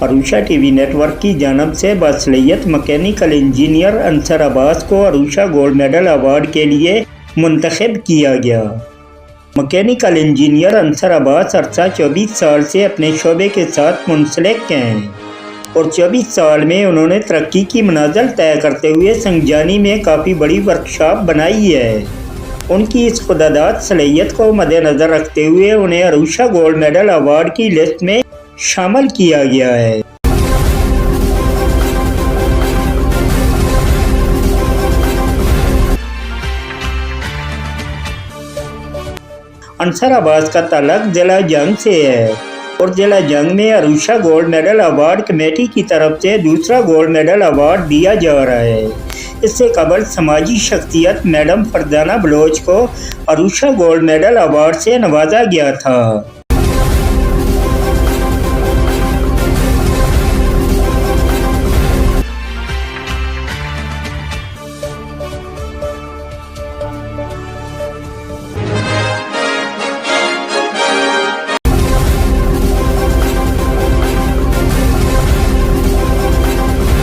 अरूशा TV network की जानब से बासलियत मैकेनिकल इंजीनियर अंसर अब्बास को अरूशा गोल्ड मेडल अवार्ड के लिए मुंतखब किया गया। मैकेनिकल इंजीनियर अंसर अब्बास अरसा 24 साल से अपने शोबे के साथ मुंसलिक हैं और 24 साल में उन्होंने तरक्की की मनाजिल तय करते हुए संगजानी में काफ़ी बड़ी वर्कशॉप बनाई है। उनकी इस खुदादाद सलाहियत को मद्देनज़र रखते हुए उन्हें अरूशा गोल्ड मेडल अवार्ड की लिस्ट में शामिल किया गया है। अंसर अब्बास का ताल्लुक जिला जंग से है और जिला जंग में अरूशा गोल्ड मेडल अवार्ड कमेटी की तरफ से दूसरा गोल्ड मेडल अवार्ड दिया जा रहा है। इससे कबल समाजी शख्सियत मैडम फरजाना बलोच को अरूशा गोल्ड मेडल अवार्ड से नवाजा गया था।